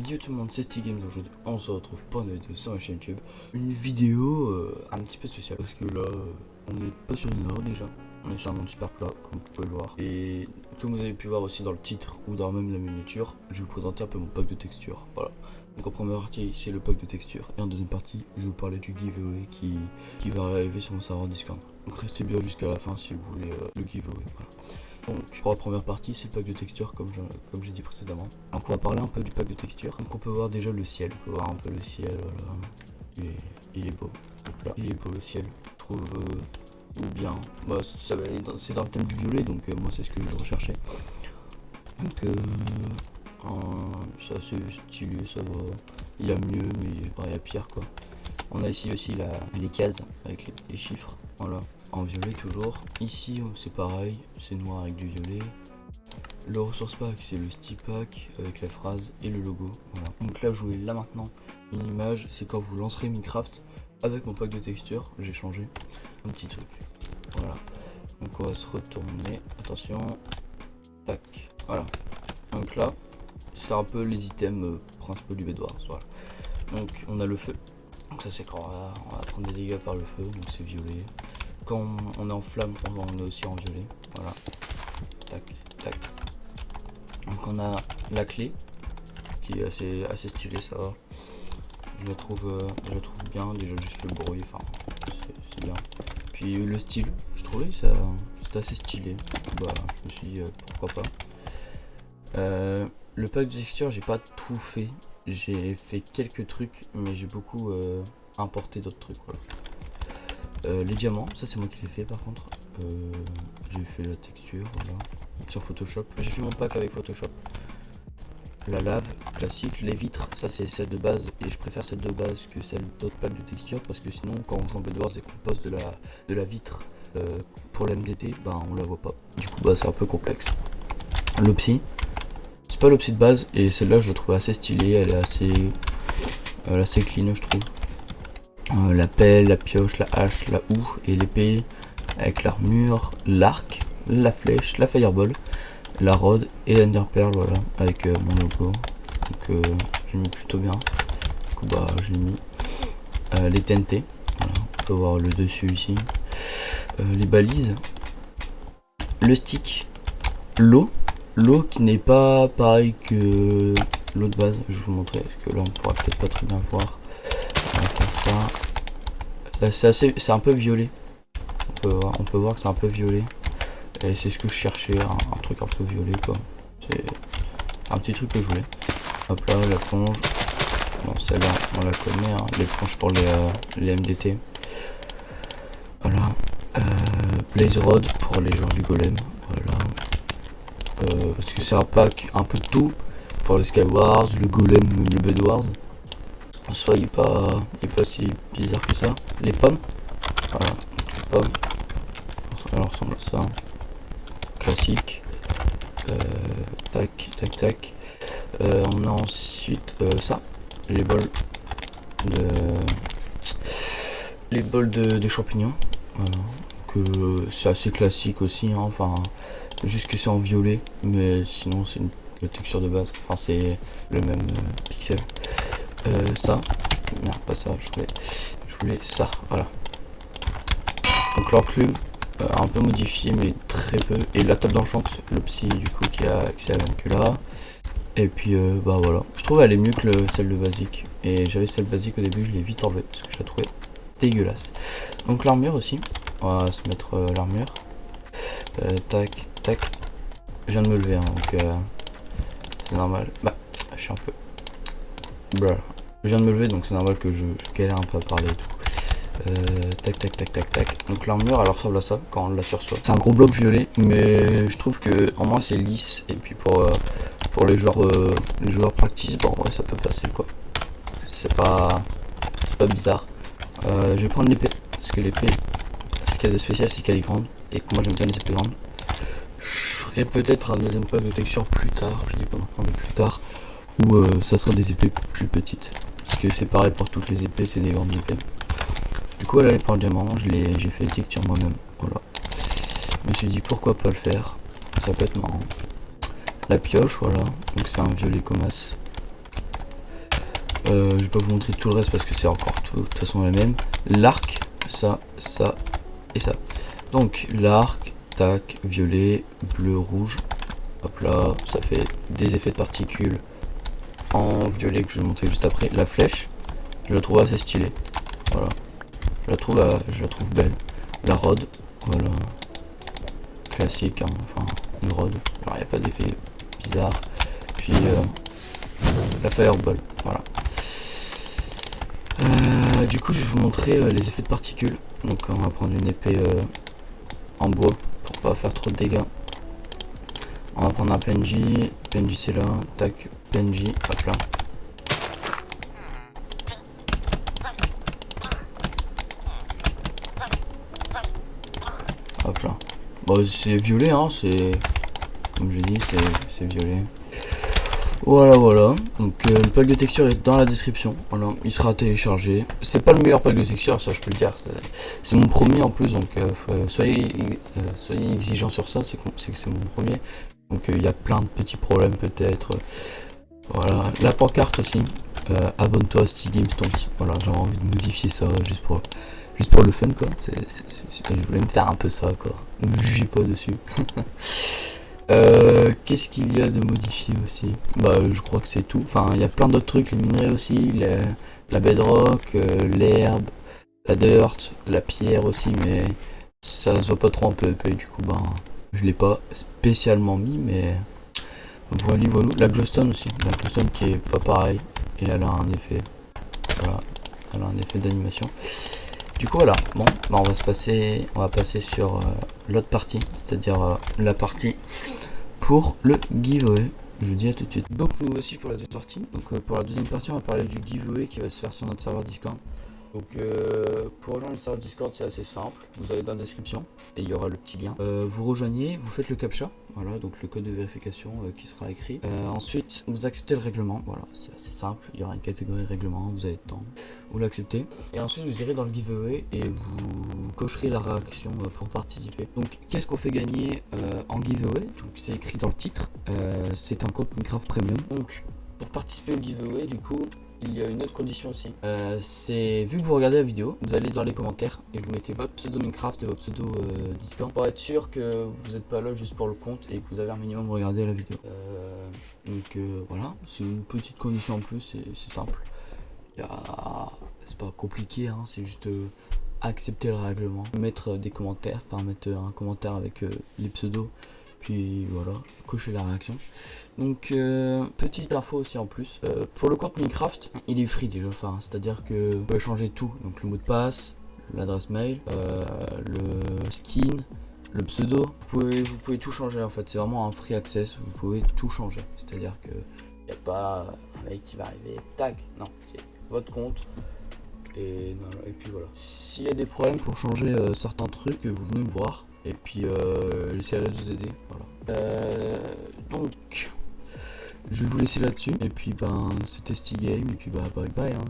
Yo tout le monde, c'est Stigames. Aujourd'hui on se retrouve pour une vidéo sur ma chaîne YouTube. Une vidéo un petit peu spéciale parce que là on n'est pas sur une heure déjà. On est sur un monde super plat comme vous pouvez le voir. Et comme vous avez pu voir aussi dans le titre ou dans même la miniature, je vais vous présenter un peu mon pack de textures. Voilà. Donc en première partie c'est le pack de textures. Et en deuxième partie je vais vous parler du giveaway qui va arriver sur mon serveur Discord. Donc restez bien jusqu'à la fin si vous voulez le giveaway. Voilà. Donc pour la première partie c'est le pack de texture comme j'ai dit précédemment. Donc on va parler un peu du pack de texture. Donc on peut voir déjà le ciel, on peut voir un peu le ciel, voilà. Il est beau. Là, il est beau le ciel. Je trouve bien. Bah, c'est dans le thème du violet donc moi c'est ce que je recherchais. Donc c'est assez stylé, ça va. Il y a mieux mais bah, il y a pire quoi. On a ici aussi les cases avec les chiffres, voilà. En violet toujours. Ici c'est pareil, c'est noir avec du violet. Le ressource pack c'est le stick pack avec la phrase et le logo. Voilà. Donc là je voulais là maintenant une image, c'est quand vous lancerez Minecraft avec mon pack de texture, j'ai changé un petit truc. Voilà. Donc on va se retourner. Attention. Tac. Voilà. Donc là, c'est un peu les items principaux du Bedwars. Voilà. Donc on a le feu. Donc ça c'est quand on va prendre des dégâts par le feu, donc c'est violet. Quand on est en flamme, on est aussi en violet. Voilà. Tac, tac. Donc on a la clé qui est assez stylée, ça va. Je la trouve bien, déjà juste le bruit, enfin c'est bien. Puis le style, je trouvais ça c'était assez stylé. Bah je me suis dit pourquoi pas. Le pack de texture, j'ai pas tout fait. J'ai fait quelques trucs, mais j'ai beaucoup importé d'autres trucs. Voilà. Les diamants, ça c'est moi qui l'ai fait par contre. J'ai fait la texture, voilà, sur Photoshop. J'ai fait mon pack avec Photoshop. La lave, classique. Les vitres, ça c'est celle de base. Et je préfère celle de base que celle d'autres packs de texture. Parce que sinon, quand on joue en Bedwars et qu'on pose de la vitre pour la MDT, ben on la voit pas. Du coup, bah c'est un peu complexe. L'opsie, c'est pas l'opsie de base. Et celle-là, je la trouve assez stylée. Elle est assez clean, je trouve. La pelle, la pioche, la hache, la houe et l'épée avec l'armure, l'arc, la flèche, la fireball, la rod et l'enderpearl, voilà, avec mon logo. Donc j'ai mis plutôt bien. Du coup bah je l'ai mis. Les TNT, voilà, on peut voir le dessus ici. Les balises, le stick, l'eau qui n'est pas pareil que l'eau de base. Je vais vous montrer parce que là on pourra peut-être pas très bien voir. On va faire ça. C'est un peu violet. On peut voir que c'est un peu violet. Et c'est ce que je cherchais, un truc un peu violet quoi. C'est un petit truc que je voulais. Hop là, la plonge. Bon, celle-là, on la connaît, hein. Les plonges pour les MDT. Voilà. Blaze Rod pour les joueurs du golem. Voilà. Parce que c'est un pack un peu de tout. Pour le Skywars, le golem, même le Bedwars. En soi, il n'est pas si bizarre que ça. Les pommes. Voilà. Les pommes. Elle ressemble à ça. Classique. Tac, tac, tac. On a ensuite ça. Les bols de champignons. Voilà. Donc c'est assez classique aussi. Hein. Enfin, juste que c'est en violet. Mais sinon, c'est la texture de base. Enfin, c'est le même pixel. Ça. Non, pas ça. Je voulais ça. Voilà. Donc l'enclume. Un peu modifié mais très peu, et la table d'enchant, le psy du coup qui a accès à là. Et puis bah voilà, je trouve elle est mieux que celle de basique, et j'avais celle basique au début, je l'ai vite enlevée parce que je la trouvais dégueulasse. Donc l'armure aussi, on va se mettre l'armure. Tac tac, je viens de me lever hein, donc c'est normal. Bah je suis un peu je viens de me lever donc c'est normal que je galère un peu à parler et tout. Tac tac tac tac tac. Donc l'armure elle ressemble à ça quand on la sursoit. C'est un gros bloc violet, mais je trouve que en moins c'est lisse, et puis pour les joueurs practice, bon ouais, ça peut passer quoi. C'est pas bizarre. Je vais prendre l'épée parce que l'épée, ce qu'il y a de spécial c'est qu'elle est grande, et que moi j'aime bien les épées grandes. Je ferai peut-être un deuxième pack de texture plus tard, je dis pas maintenant mais plus tard, où ça sera des épées plus petites, parce que c'est pareil pour toutes les épées, c'est des grandes épées. Du coup elle allait pour le diamant, j'ai fait la texture moi-même, voilà. Je me suis dit pourquoi pas le faire, ça peut être marrant. La pioche, voilà, donc c'est un violet comas. Je vais pas vous montrer tout le reste parce que c'est encore de toute façon la même. L'arc, ça et ça. Donc l'arc, tac, violet, bleu, rouge. Hop là, ça fait des effets de particules en violet que je vais montrer juste après. La flèche, je la trouve assez stylée. Voilà. Je la trouve belle. La rod, voilà. Classique, hein. Enfin, une rod. Alors il n'y a pas d'effet bizarre. Puis la fireball, voilà. Du coup je vais vous montrer les effets de particules. Donc on va prendre une épée en bois pour pas faire trop de dégâts. On va prendre un PNJ, PNJ c'est là, tac, PNJ, hop là. Hop là. Bon c'est violet hein, c'est... Comme j'ai dit, c'est violet. Voilà. Donc le pack de texture est dans la description. Voilà, il sera téléchargé. C'est pas le meilleur pack de texture, ça je peux le dire. C'est mon premier en plus, donc soyez exigeants sur ça. C'est que c'est mon premier. Donc il y a plein de petits problèmes peut-être. Voilà, la pancarte aussi. Abonne-toi à Steam Stones. Voilà, j'ai envie de modifier ça juste pour le fun quoi. Je voulais me faire un peu ça quoi. Ne me jugez pas dessus. Qu'est-ce qu'il y a de modifié aussi? Bah je crois que c'est tout. Enfin il y a plein d'autres trucs, les minerais aussi, la bedrock, l'herbe, la dirt, la pierre aussi, mais ça se voit pas trop en PvP du coup ben je l'ai pas spécialement mis mais voilà. La glowstone aussi, la glowstone qui est pas pareil et elle a un effet. Voilà, elle a un effet d'animation. Du coup voilà, bon bah on va passer sur l'autre partie, c'est-à-dire la partie pour le giveaway. Je vous dis à tout de suite. Donc nous voici pour la deuxième partie. Donc pour la deuxième partie on va parler du giveaway qui va se faire sur notre serveur Discord. Donc pour rejoindre le serveur Discord c'est assez simple, vous allez dans la description et il y aura le petit lien. Vous rejoignez, vous faites le captcha, voilà donc le code de vérification qui sera écrit. Ensuite vous acceptez le règlement, voilà c'est assez simple, il y aura une catégorie règlement, vous avez le temps, vous l'acceptez. Et ensuite vous irez dans le giveaway et vous cocherez la réaction pour participer. Donc qu'est-ce qu'on fait gagner en giveaway? Donc c'est écrit dans le titre, c'est un compte Minecraft Premium. Donc pour participer au giveaway du coup, il y a une autre condition aussi. C'est vu que vous regardez la vidéo, vous allez dans les commentaires et vous mettez votre pseudo Minecraft et votre pseudo Discord pour être sûr que vous n'êtes pas là juste pour le compte et que vous avez un minimum regardé la vidéo. Donc voilà, c'est une petite condition en plus, c'est simple. C'est pas compliqué, hein, c'est juste accepter le règlement, mettre des commentaires, enfin mettre un commentaire avec les pseudos. Puis voilà, cocher la réaction. Donc petite info aussi en plus, pour le compte Minecraft, il est free déjà, enfin c'est à dire que vous pouvez changer tout, donc le mot de passe, l'adresse mail, le skin, le pseudo, vous pouvez tout changer en fait, c'est vraiment un free access, vous pouvez tout changer, c'est à dire que il n'y a pas un mec qui va arriver, tac, non, c'est votre compte. Et puis voilà. S'il y a des problèmes pour changer certains trucs, vous venez me voir. Et puis j'essaierai de vous aider. Voilà. Donc je vais vous laisser là-dessus. Et puis ben c'était StiGame. Et puis bah bye bye. Hein.